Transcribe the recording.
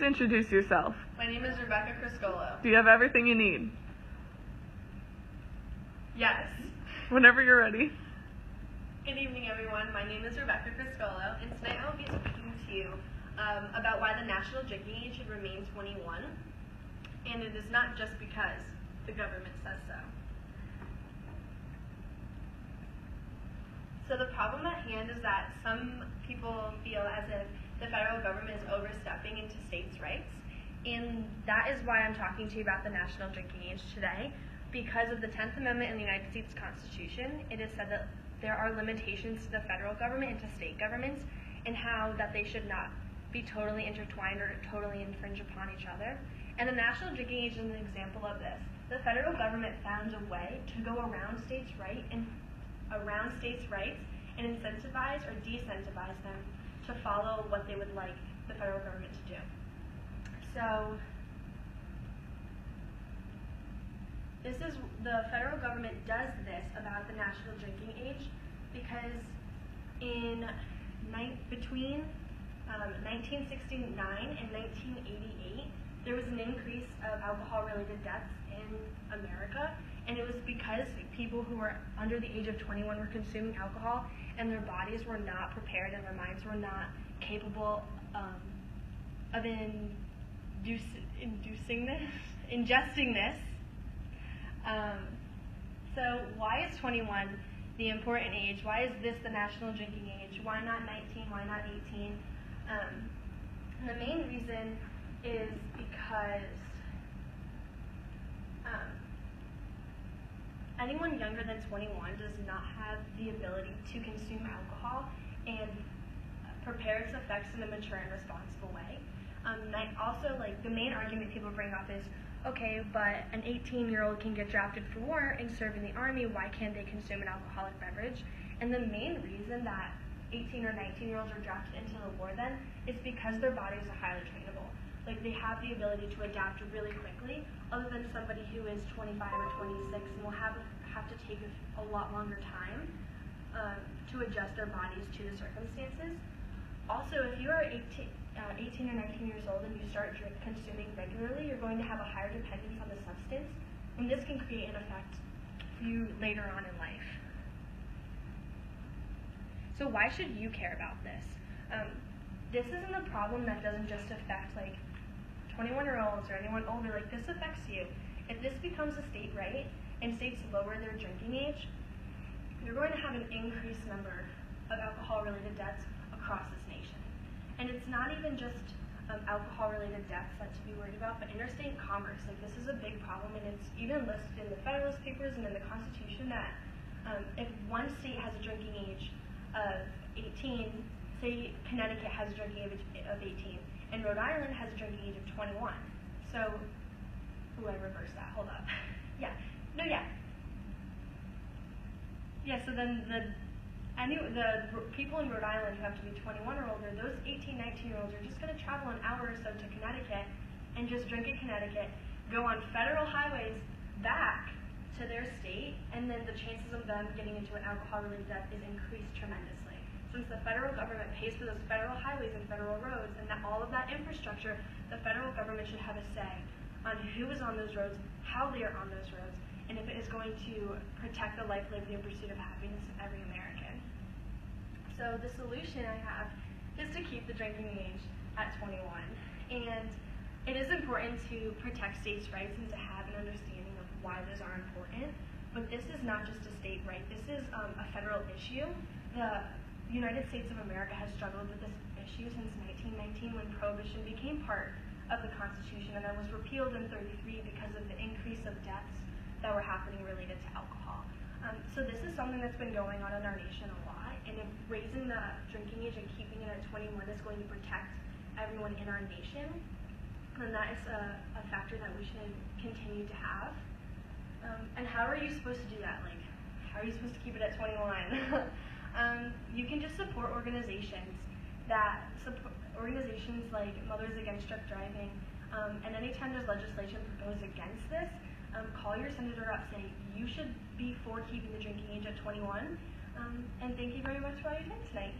introduce yourself. My name is Rebecca Criscuolo. Do you have everything you need? Yes. Whenever you're ready. Good evening, everyone. My name is Rebecca Criscuolo, and tonight I will be speaking to you about why the national drinking age should remain 21, and it is not just because the government says so. So the problem at hand is that some people feel as if the federal government is overstepping into states' rights, and that is why I'm talking to you about the national drinking age today. Because of the 10th Amendment in the United States Constitution, it is said that there are limitations to the federal government and to state governments, and how that they should not be totally intertwined or totally infringe upon each other. And the national drinking age is an example of this. The federal government found a way to go around states' rights and incentivize or disincentivize them to follow what they would like the federal government to do. So the federal government does this about the national drinking age because between 1969 and 1988, there was an increase of alcohol-related deaths in America, and it was because people who were under the age of 21 were consuming alcohol, and their bodies were not prepared and their minds were not capable of ingesting this. So why is 21 the important age? Why is this the national drinking age? Why not 19? Why not 18? And the main reason is because anyone younger than 21 does not have the ability to consume alcohol and prepare its effects in a mature and responsible way. Also, the main argument people bring up is, okay, but an 18-year-old can get drafted for war and serve in the army, why can't they consume an alcoholic beverage? And the main reason that 18 or 19-year-olds are drafted into the war then is because their bodies are highly trainable. They have the ability to adapt really quickly, other than somebody who is 25 or 26 and will have to take a lot longer time to adjust their bodies to the circumstances. Also, if you are 18 or 19 years old and you start consuming regularly, you're going to have a higher dependence on the substance, and this can create an effect for you later on in life. So why should you care about this? This isn't a problem that doesn't just affect 21-year-olds or anyone older. This affects you. If this becomes a state right and states lower their drinking age, you're going to have an increased number of alcohol-related deaths across this nation. And it's not even just alcohol-related deaths that to be worried about, but interstate commerce. This is a big problem, and it's even listed in the Federalist Papers and in the Constitution that if one state has a drinking age of 18, say Connecticut has a drinking age of 18, and Rhode Island has a drinking age of 21. So, I reversed that, hold up. So then the people in Rhode Island who have to be 21 or older, those 18, 19-year-olds are just going to travel an hour or so to Connecticut and just drink in Connecticut, go on federal highways back to their state, and then the chances of them getting into an alcohol-related death is increased tremendously. Since the federal government pays for those federal highways and federal roads and all of that infrastructure, the federal government should have a say on who is on those roads, how they are on those roads, and if it is going to protect the life, liberty, and pursuit of happiness of every American. So the solution I have is to keep the drinking age at 21. And it is important to protect states' rights and to have an understanding of why those are important. But this is not just a state right. This is a federal issue. The United States of America has struggled with this issue since 1919 when Prohibition became part of the Constitution, and that was repealed in 33 because of the increase of deaths that were happening related to alcohol. So this is something that's been going on in our nation a lot, and if raising the drinking age and keeping it at 21 is going to protect everyone in our nation, then that is a factor that we should continue to have. And how are you supposed to do that? How are you supposed to keep it at 21? You can just support organizations like Mothers Against Drunk Driving, and anytime there's legislation proposed against this, call your senator up, say you should be for keeping the drinking age at 21, and thank you very much for all your time tonight.